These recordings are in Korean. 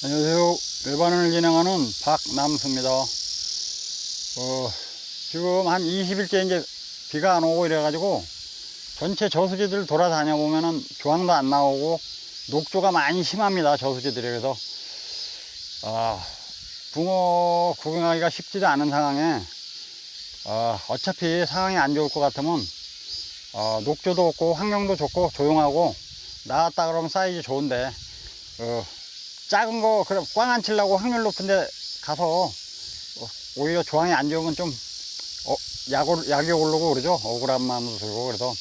안녕하세요. 외반을 진행하는 박남수입니다. 지금 한 20일째 이제 비가 안 오고 이래가지고 전체 저수지들 돌아다녀 보면은 조항도 안 나오고 녹조가 많이 심합니다. 저수지들이. 그래서 붕어 구경하기가 쉽지도 않은 상황에 어차피 상황이 안 좋을 것 같으면 녹조도 없고 환경도 좋고 조용하고 나왔다 그러면 사이즈 좋은데 작은 거 그래 꽝 안 치려고 확률 높은데 가서 오히려 조항이 안 좋으면 좀 약이 오르고 그러죠. 억울한 마음도 들고. 그래서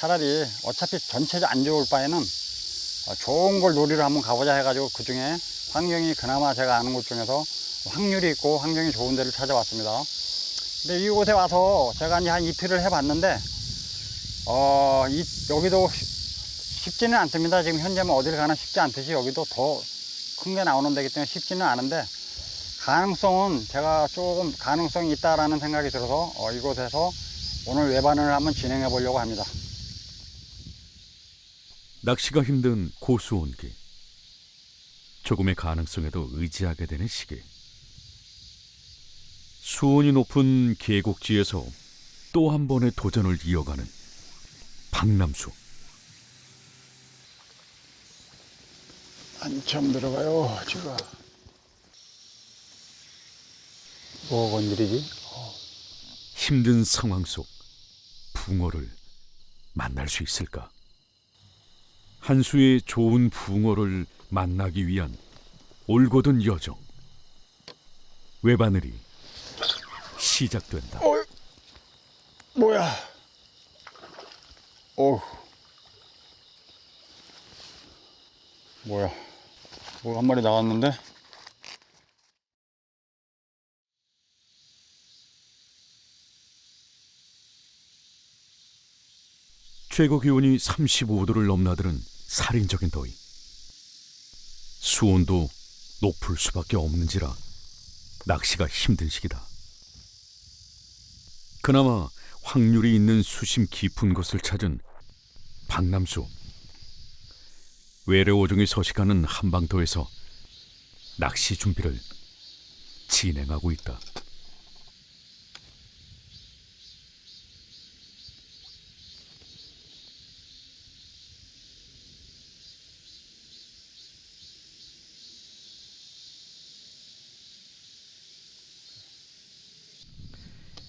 차라리 어차피 전체적으로 안 좋을 바에는 좋은 걸 놀이를 한번 가보자 해가지고 그 중에 환경이 그나마 제가 아는 곳 중에서 확률이 있고 환경이 좋은 데를 찾아왔습니다. 근데 이곳에 와서 제가 이제 한 이틀을 해봤는데 여기도 쉽지는 않습니다. 지금 현재는 어딜 가나 쉽지 않듯이 여기도 더 큰 게 나오는 데기 때문에 쉽지는 않은데 가능성은 제가 조금 가능성이 있다라는 생각이 들어서 이곳에서 오늘 외반을 한번 진행해 보려고 합니다. 낚시가 힘든 고수온기. 조금의 가능성에도 의지하게 되는 시기. 수온이 높은 계곡지에서 또 한 번의 도전을 이어가는 박남수. 한참 들어가요. 지금 뭐가 건드리지? 힘든 상황 속 붕어를 만날 수 있을까? 한 수의 좋은 붕어를 만나기 위한 올곧은 여정. 외바늘이 시작된다. 뭐야? 뭐야? 뭐 한 마리 나왔는데? 최고 기온이 35도를 넘나드는 살인적인 더위. 수온도 높을 수밖에 없는지라 낚시가 힘든 시기다. 그나마 확률이 있는 수심 깊은 곳을 찾은 박남수. 외래어종이 서식하는 한방도에서 낚시 준비를 진행하고 있다.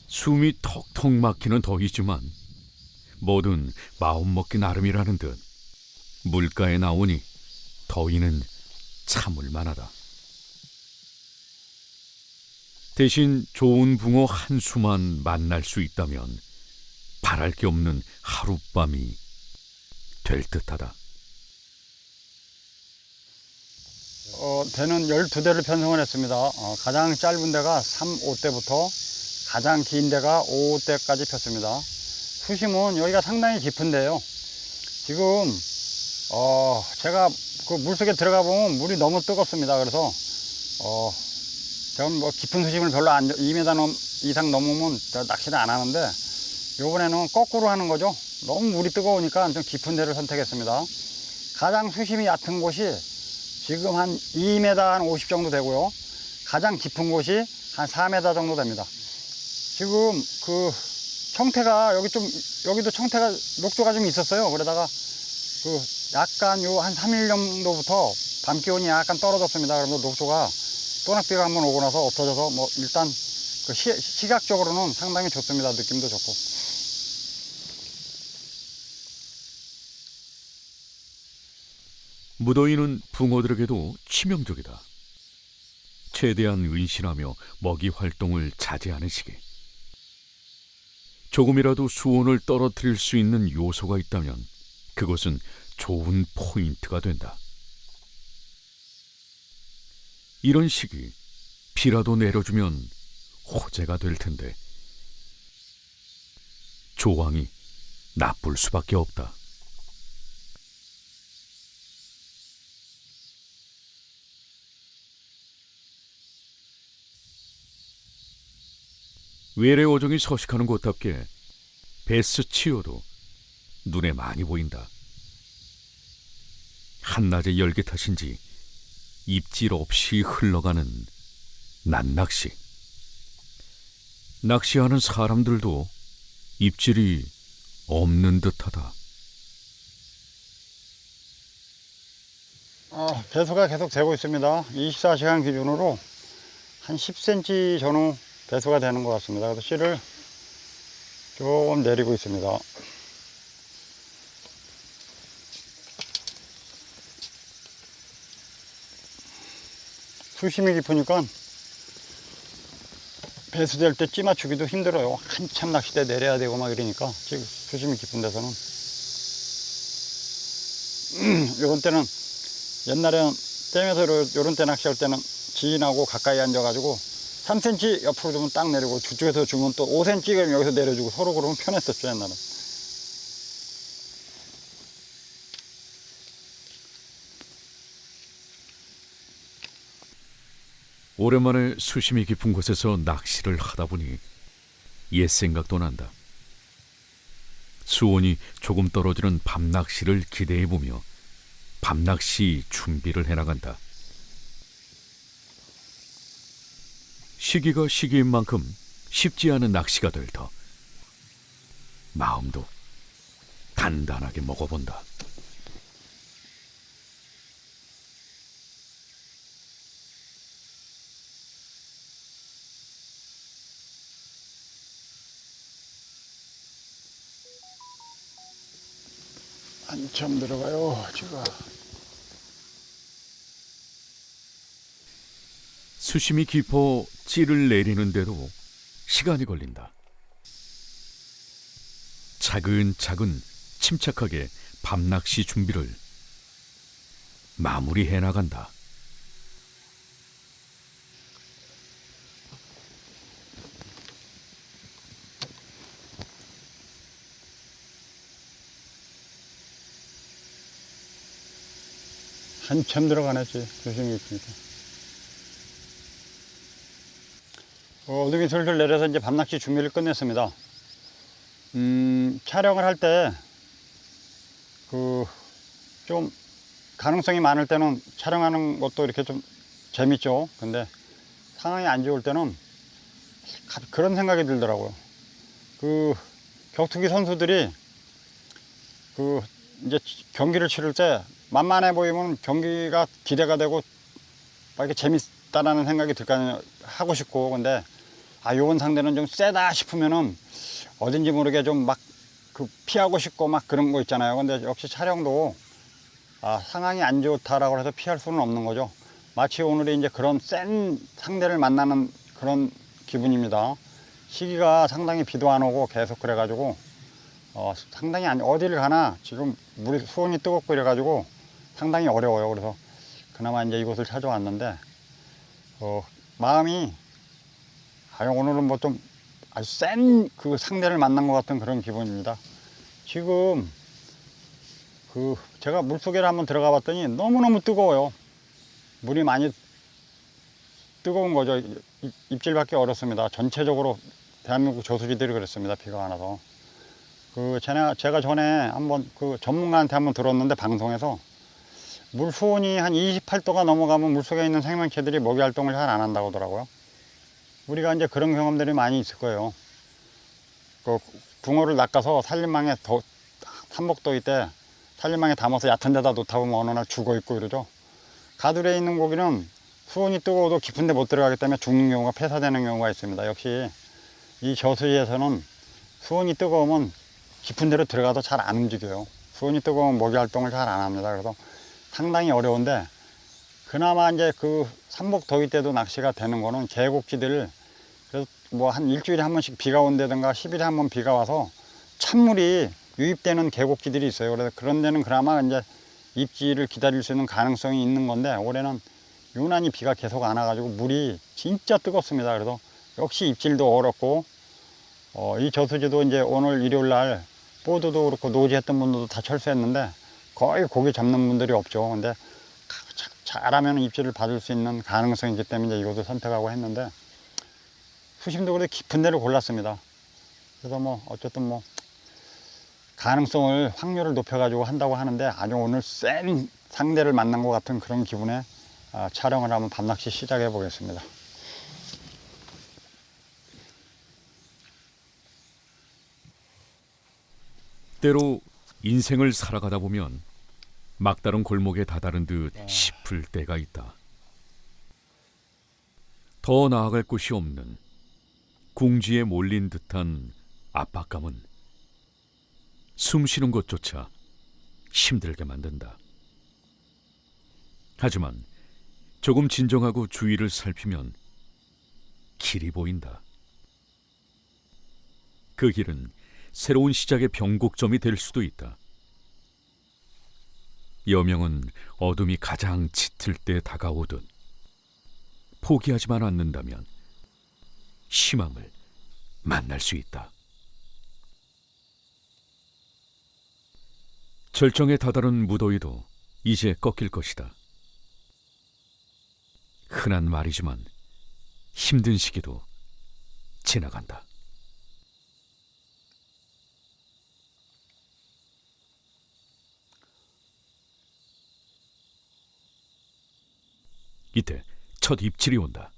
숨이 턱턱 막히는 더위지만 뭐든 마음먹기 나름이라는 듯 물가에 나오니 더위는 참을 만하다. 대신 좋은 붕어 한 수만 만날 수 있다면 바랄 게 없는 하룻밤이 될 듯하다. 대는 12대를 편성을 했습니다. 가장 짧은 데가 3, 5대부터 가장 긴 데가 5대까지 폈습니다. 수심은 여기가 상당히 깊은데요. 지금 제가 그 물속에 들어가 보면 물이 너무 뜨겁습니다. 그래서 저는 뭐 깊은 수심을 별로 2m 이상 넘으면 낚시를 안 하는데 이번에는 거꾸로 하는 거죠. 너무 물이 뜨거우니까 좀 깊은 데를 선택했습니다. 가장 수심이 얕은 곳이 지금 한 2m 한 50 정도 되고요. 가장 깊은 곳이 한 4m 정도 됩니다. 지금 그 청태가 여기도 청태가 녹조가 좀 있었어요. 그러다가 약간 한 3일 정도부터 밤 기온이 약간 떨어졌습니다. 그러면서 녹조가 또낙비가 한번 오고 나서 없어져서 뭐 일단 그 시각적으로는 상당히 좋습니다. 느낌도 좋고. 무더위는 붕어들에게도 치명적이다. 최대한 은신하며 먹이 활동을 자제하는 시기. 조금이라도 수온을 떨어뜨릴 수 있는 요소가 있다면 그것은 좋은 포인트가 된다. 이런 시기 비라도 내려주면 호재가 될 텐데 조항이 나쁠 수밖에 없다. 외래어종이 서식하는 곳답게 베스치어도 눈에 많이 보인다. 한낮의 열기 탓인지 입질 없이 흘러가는 낱낚시. 낚시하는 사람들도 입질이 없는 듯하다. 배수가 계속 되고 있습니다. 24시간 기준으로 한 10cm 전후 배수가 되는 것 같습니다. 그래서 씨를 조금 내리고 있습니다. 수심이 깊으니까 배수될 때 찌 맞추기도 힘들어요. 한참 낚싯대 내려야 되고 막 이러니까 지금 수심이 깊은 데서는 요런 때는 옛날에는 댐에서 요런 때 낚시할 때는 지인하고 가까이 앉아가지고 3cm 옆으로 주면 딱 내리고 저쪽에서 주면 또 5cm 그럼 여기서 내려주고 서로 그러면 편했었죠 옛날에. 오랜만에 수심이 깊은 곳에서 낚시를 하다 보니 옛 생각도 난다. 수온이 조금 떨어지는 밤낚시를 기대해보며 밤낚시 준비를 해나간다. 시기가 시기인 만큼 쉽지 않은 낚시가 될 터 마음도 단단하게 먹어본다. 한참 들어가요 지금. 수심이 깊어 찌를 내리는데도 시간이 걸린다. 차근차근 침착하게 밤낚시 준비를 마무리해 나간다. 한참 들어가냈지 수심이 깊으니까. 어둠이 슬슬 내려서 이제 밤낚시 준비를 끝냈습니다. 촬영을 할 때 좀 가능성이 많을 때는 촬영하는 것도 이렇게 좀 재밌죠. 근데 상황이 안 좋을 때는 그런 생각이 들더라고요. 격투기 선수들이 이제 경기를 치를 때 만만해 보이면 경기가 기대가 되고 막 이렇게 재밌다라는 생각이 들까 하고 싶고, 근데 요번 상대는 좀 세다 싶으면은 어딘지 모르게 좀 막 피하고 싶고 막 그런 거 있잖아요. 근데 역시 촬영도 상황이 안 좋다라고 해서 피할 수는 없는 거죠. 마치 오늘이 이제 그런 센 상대를 만나는 그런 기분입니다. 시기가 상당히 비도 안 오고 계속 그래가지고 상당히 어디를 가나 지금 물이 수온이 뜨겁고 이래가지고 상당히 어려워요. 그래서 그나마 이제 이곳을 찾아왔는데 마음이 오늘은 뭐 좀 아주 센 상대를 만난 것 같은 그런 기분입니다. 지금 제가 물속에 한번 들어가 봤더니 너무너무 뜨거워요. 물이 많이 뜨거운 거죠. 입질 받기 어렵습니다. 전체적으로 대한민국 저수지들이 그랬습니다. 비가 안 와서. 제가 전에 한번 전문가한테 한번 들었는데, 방송에서 물 수온이 한 28도가 넘어가면 물속에 있는 생명체들이 먹이 활동을 잘 안 한다고 하더라고요. 우리가 이제 그런 경험들이 많이 있을 거예요. 붕어를 낚아서 산림망에 삼복도일 때 산림망에 담아서 얕은 데다 놓다 보면 어느 날 죽어 있고 이러죠. 가두리에 있는 고기는 수온이 뜨거워도 깊은 데 못 들어가기 때문에 죽는 경우가, 폐사되는 경우가 있습니다. 역시 이 저수지에서는 수온이 뜨거우면 깊은 데로 들어가도 잘 안 움직여요. 수온이 뜨거우면 먹이 활동을 잘 안 합니다. 그래서 상당히 어려운데, 그나마 이제 삼복더위 때도 낚시가 되는 거는 계곡지들, 그래서 뭐 한 일주일에 한 번씩 비가 온다든가 10일에 한 번 비가 와서 찬물이 유입되는 계곡지들이 있어요. 그래서 그런 데는 그나마 이제 입질을 기다릴 수 있는 가능성이 있는 건데, 올해는 유난히 비가 계속 안 와가지고 물이 진짜 뜨겁습니다. 그래서 역시 입질도 어렵고, 이 저수지도 이제 오늘 일요일 날 보드도 그렇고 노지했던 분들도 다 철수했는데 거의 고기 잡는 분들이 없죠. 근데 잘하면 입질을 받을 수 있는 가능성이 있기 때문에 이제 이곳을 선택하고 했는데, 수심도 그래도 깊은 데를 골랐습니다. 그래서 뭐 어쨌든 뭐 확률을 높여가지고 한다고 하는데, 아주 오늘 센 상대를 만난 것 같은 그런 기분에 촬영을 한번 밤낚시 시작해 보겠습니다. 때로 인생을 살아가다 보면 막다른 골목에 다다른 듯 싶을 때가 있다. 더 나아갈 곳이 없는 궁지에 몰린 듯한 압박감은 숨 쉬는 것조차 힘들게 만든다. 하지만 조금 진정하고 주위를 살피면 길이 보인다. 그 길은 새로운 시작의 변곡점이 될 수도 있다. 여명은 어둠이 가장 짙을 때 다가오듯 포기하지만 않는다면 희망을 만날 수 있다. 절정에 다다른 무더위도 이제 꺾일 것이다. 흔한 말이지만 힘든 시기도 지나간다. 이때 첫 입질이 온다.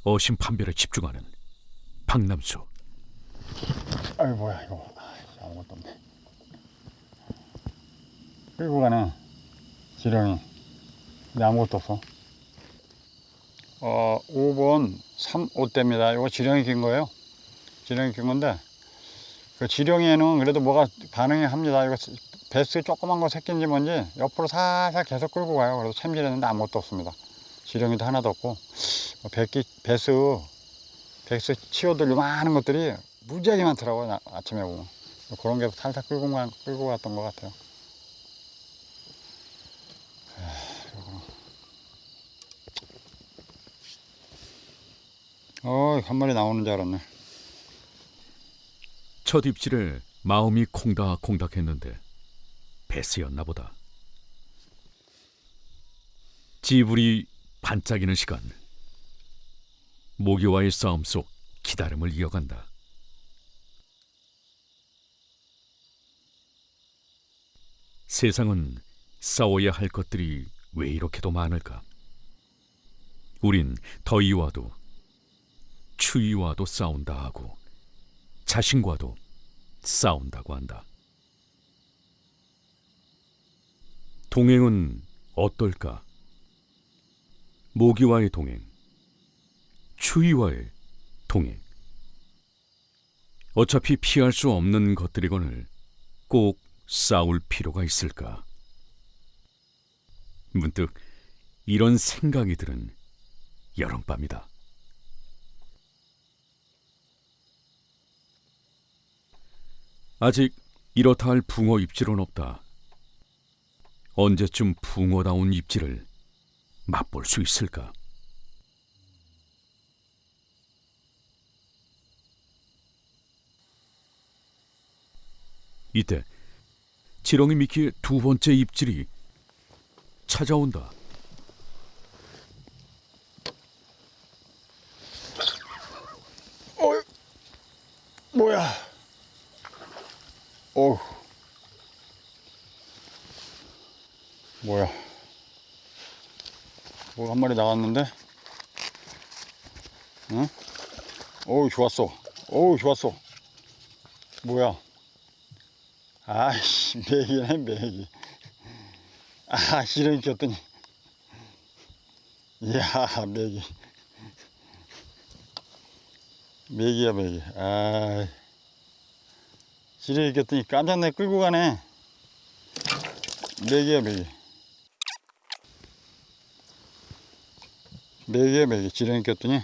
어심 판별에 집중하는 박남수. 아이 뭐야 이거. 아무것도 없네. 끌고 가네 지렁이. 근데 아무것도 없어. 5번 3호대입니다. 이거 지렁이 낀 거예요. 지렁이 낀 건데 그 지렁이에는 그래도 뭐가 반응이 합니다. 이거 베스 조그만 거 새끼인지 뭔지 옆으로 살살 계속 끌고 가요. 그래서 챔질했는데 아무것도 없습니다. 지렁이도 하나도 없고 베스 치어들 요만한 것들이 무지하게 많더라고요. 아침에 보면. 그런 게 살살 끌고 갔던 것 같아요. 한 마리 나오는 줄 알았네. 첫 입질에 마음이 콩닥콩닥했는데 베스였나 보다. 지불이 반짝이는 시간. 모기와의 싸움 속 기다림을 이어간다. 세상은 싸워야 할 것들이 왜 이렇게도 많을까? 우린 더위와도 추위와도 싸운다 하고 자신과도 싸운다고 한다. 동행은 어떨까? 모기와의 동행, 추위와의 동행. 어차피 피할 수 없는 것들이거늘 꼭 싸울 필요가 있을까? 문득 이런 생각이 드는 여름밤이다. 아직 이렇다 할 붕어 입질은 없다. 언제쯤 붕어다운 입질을 맛볼 수 있을까? 이때 지렁이 미끼의 두 번째 입질이 찾아온다. 뭐야? 어우. 뭐야? 뭐 한 마리 나왔는데? 응? 어우 좋았어. 어우 좋았어. 뭐야? 아이씨 메기네 메기. 아 지렁이 꼈더니. 이야 메기. 메기야 메기. 아 지렁이 꼈더니 깜짝 놀래 끌고 가네. 메기야 메기. 메기야 메기. 지렁이 꼈더니.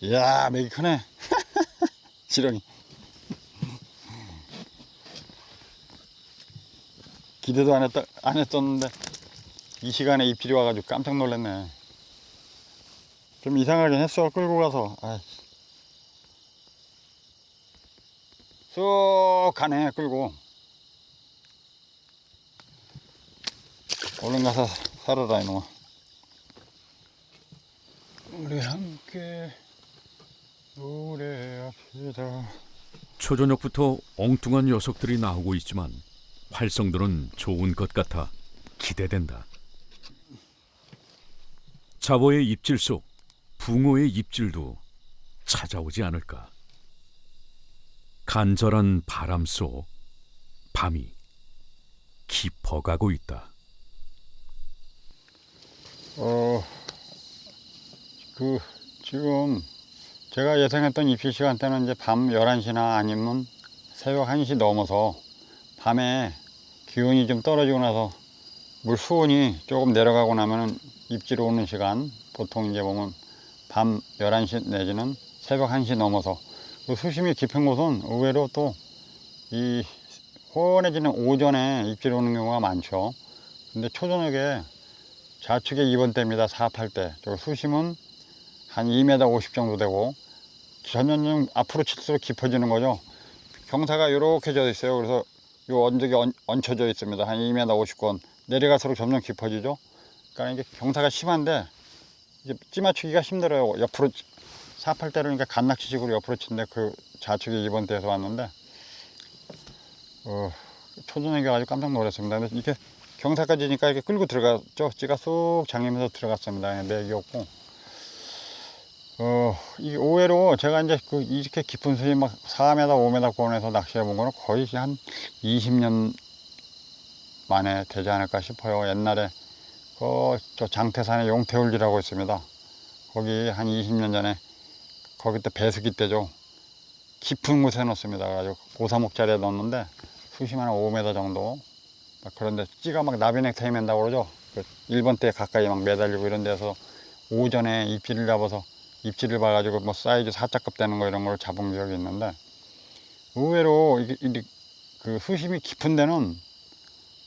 이야 메기 크네. 지렁이. 기대도 안 했었는데 이 시간에 입질이 와가지고 깜짝 놀랐네. 좀 이상하긴 했어. 끌고 가서. 아이. 쏙 가네 끌고. 얼른 가서 살아라 이놈아. 우리 함께 노래합시다. 초저녁부터 엉뚱한 녀석들이 나오고 있지만 활성도는 좋은 것 같아 기대된다. 사보의 입질 속 붕어의 입질도 찾아오지 않을까. 간절한 바람 속 밤이 깊어가고 있다. 지금 제가 예상했던 입질 시간대는 이제 밤 11시나 아니면 새벽 1시 넘어서 밤에 기온이 좀 떨어지고 나서 물 수온이 조금 내려가고 나면은 입질이 오는 시간, 보통 이제 보면 밤 11시 내지는 새벽 1시 넘어서, 그 수심이 깊은 곳은 의외로 또 이 호원해지는 오전에 입질이 오는 경우가 많죠. 근데 초저녁에 좌측에 2번대입니다. 4~8대. 저 수심은 한 2m 50 정도 되고 전년중 앞으로 칠수록 깊어지는 거죠. 경사가 이렇게 져 있어요. 그래서 이 언덕이 얹혀져 있습니다. 한 2m 50권. 내려갈수록 점점 깊어지죠. 그러니까 이게 경사가 심한데 이제 찌맞추기가 힘들어요. 옆으로 4~8대로 그러니까 갓낚시식으로 옆으로 친데 그 좌측에 2번대에서 왔는데 초저녁에 아주 깜짝 놀랐습니다. 근데 이게 경사까지니까 이렇게 끌고 들어갔죠. 찌가 쑥 장리면서 들어갔습니다. 맥이었고, 이 의외로 제가 이제 이렇게 깊은 수심 막 4m, 5m 권에서 낚시해 본 거는 거의 한 20년 만에 되지 않을까 싶어요. 옛날에 저 장태산에 용태울지라고 있습니다. 거기 한 20년 전에 거기 때 배수기 때죠. 깊은 곳에 넣습니다. 그래가지고 고사목자리에 넣었는데 수심 한 5m 정도. 그런데 찌가 막 나비넥타이 맨다고 그러죠. 1번대에 가까이 막 매달리고 이런 데서 오전에 입질을 잡아서 입질을 봐가지고 뭐 사이즈 4자급 되는 거 이런 걸 잡은 기억이 있는데, 의외로 그 수심이 깊은 데는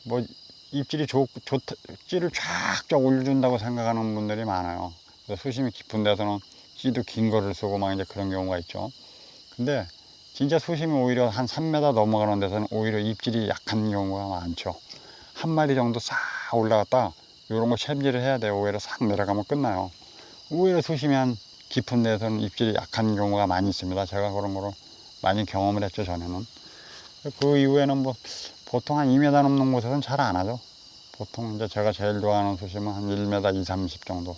뭐 입질이 좋다, 찌를 쫙쫙 올려준다고 생각하는 분들이 많아요. 그래서 수심이 깊은 데서는 찌도 긴 거를 쓰고 막 이제 그런 경우가 있죠. 근데 진짜 수심이 오히려 한 3m 넘어가는 데서는 오히려 입질이 약한 경우가 많죠. 한 마리 정도 싹 올라갔다 이런 거 챔질을 해야 돼요. 오히려 싹 내려가면 끝나요. 오히려 수심이 한 깊은 데서는 입질이 약한 경우가 많이 있습니다. 제가 그런 거를 많이 경험을 했죠, 전에는. 그 이후에는 뭐 보통 한 2m 넘는 곳에서는 잘 안 하죠. 보통 이제 제가 제일 좋아하는 수심은 한 1m 2, 30 정도.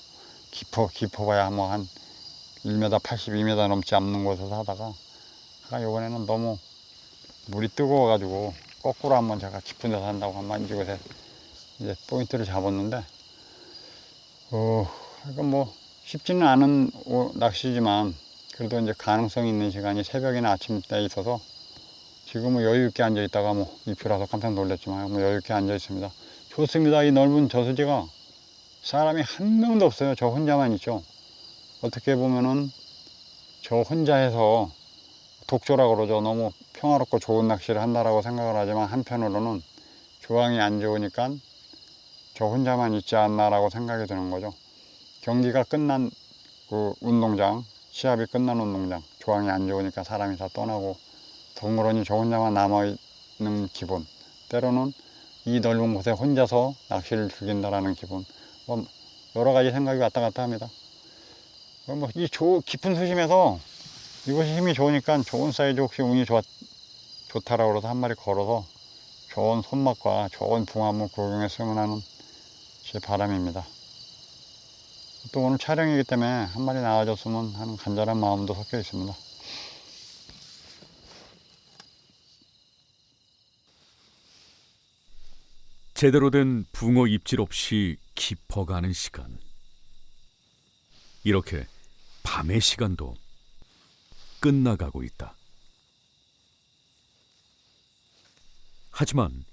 깊어봐야 뭐 한 1m 80, 2m 넘지 않는 곳에서 하다가, 이번에는 너무 물이 뜨거워가지고 거꾸로 한번 제가 깊은 데서 한다고 한번 이곳에 이제 포인트를 잡았는데, 이건 뭐 쉽지는 않은 낚시지만 그래도 이제 가능성이 있는 시간이 새벽이나 아침 때에 있어서 지금은 여유 있게 앉아 있다가 뭐 입질라서 깜짝 놀랐지만 뭐 여유 있게 앉아 있습니다. 좋습니다. 이 넓은 저수지가 사람이 한 명도 없어요. 저 혼자만 있죠. 어떻게 보면은 저 혼자 해서 독조라고 그러죠. 너무 평화롭고 좋은 낚시를 한다라고 생각을 하지만 한편으로는 조항이 안 좋으니까 저 혼자만 있지 않나라고 생각이 드는 거죠. 경기가 끝난 그 운동장, 시합이 끝난 운동장, 조항이 안 좋으니까 사람이 다 떠나고 덩그러니 저 혼자만 남아있는 기분, 때로는 이 넓은 곳에 혼자서 낚시를 즐긴다라는 기분, 뭐 여러 가지 생각이 왔다 갔다 합니다. 뭐 이 깊은 수심에서 이것이 힘이 좋으니까 좋은 사이즈, 혹시 운이 좋다라고 그래서 한 마리 걸어서 좋은 손맛과 좋은 붕어물 구경했으면 하는 제 바람입니다. 또 오늘 촬영이기 때문에 한 마리 나와줬으면 하는 간절한 마음도 섞여 있습니다. 제대로 된 붕어 입질 없이 깊어가는 시간. 이렇게 밤의 시간도 끝나가고 있다. 하지만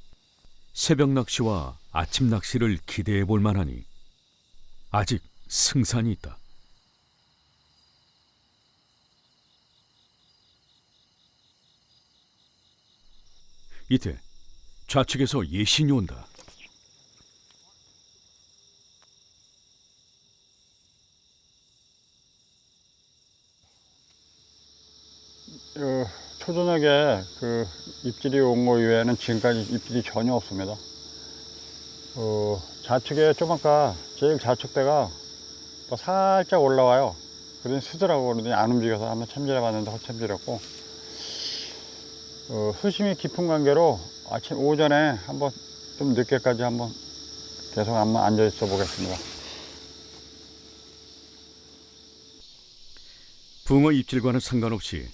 새벽 낚시와 아침 낚시를 기대해 볼 만하니 아직 승산이 있다. 이때 좌측에서 예신이 온다. 초저녁에 그 입질이 온 거 이외에는 지금까지 입질이 전혀 없습니다. 좌측에 좀 아까 제일 좌측대가 뭐 살짝 올라와요. 그러더니 쓰더라고. 그러더니 안 움직여서 한번 챔질해 봤는데 헛챔질했고, 수심이 깊은 관계로 오전에 한번 좀 늦게까지 한번 계속 한번 앉아 있어 보겠습니다. 붕어 입질과는 상관없이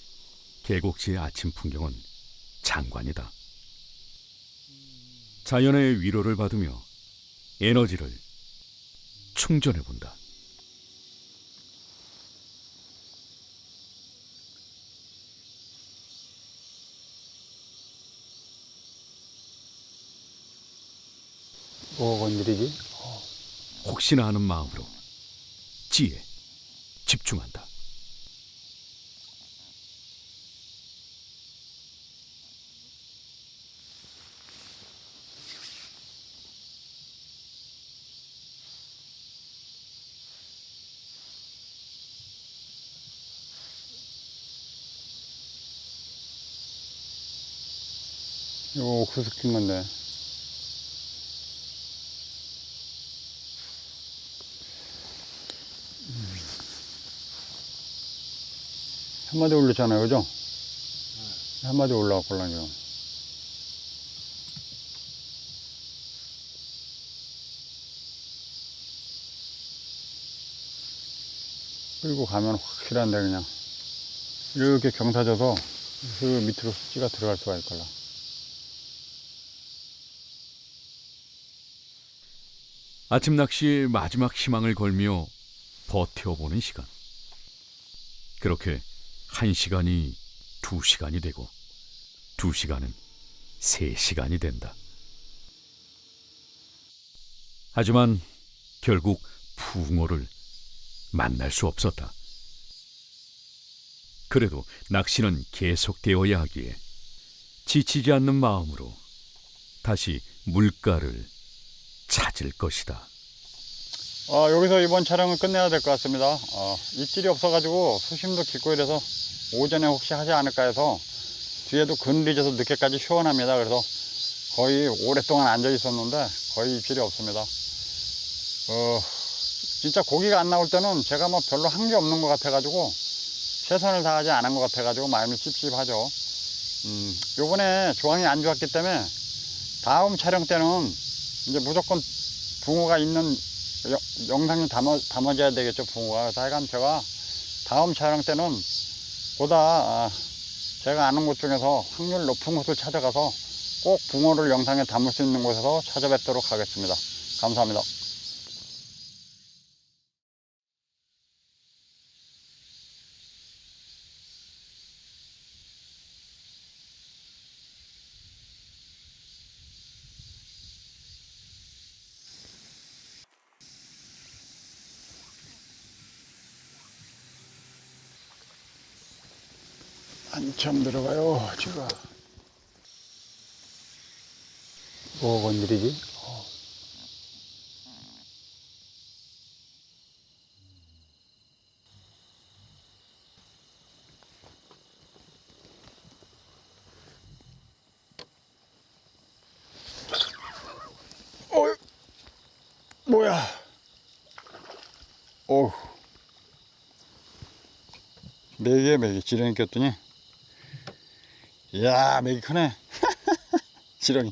계곡지의 아침 풍경은 장관이다. 자연의 위로를 받으며 에너지를 충전해 본다. 뭐가 건드리지? 혹시나 하는 마음으로 지에 집중한다. 이거 옥수수 낀 건데. 한 마디 올렸잖아요, 그죠? 한 마디 올라왔걸랑요. 끌고 가면 확실한데, 그냥. 이렇게 경사져서 그 밑으로 찌가 들어갈 수가 있걸라. 아침 낚시의 마지막 희망을 걸며 버텨보는 시간. 그렇게 1시간이 2시간이 되고 2시간은 3시간이 된다. 하지만 결국 붕어를 만날 수 없었다. 그래도 낚시는 계속되어야 하기에 지치지 않는 마음으로 다시 물가를 찾을 것이다. 여기서 이번 촬영을 끝내야 될 것 같습니다. 입질이 없어가지고 수심도 깊고 이래서 오전에 혹시 하지 않을까 해서 뒤에도 그늘이 져서 늦게까지 시원합니다. 그래서 거의 오랫동안 앉아 있었는데 거의 입질이 없습니다. 진짜 고기가 안 나올 때는 제가 뭐 별로 한 게 없는 것 같아가지고 최선을 다하지 않은 것 같아가지고 마음이 찝찝하죠. 요번에 조항이 안 좋았기 때문에 다음 촬영 때는 이제 무조건 붕어가 있는 영상이 담아져야 되겠죠, 붕어가. 그래서 하여간 제가 다음 촬영 때는 보다 제가 아는 곳 중에서 확률 높은 곳을 찾아가서 꼭 붕어를 영상에 담을 수 있는 곳에서 찾아뵙도록 하겠습니다. 감사합니다. 한참 들어가요, 지금. 뭐 건드리지? 뭐야? 어우. 맥이 지렁이 꼈더니, 이야, 맥이 크네. 지렁이.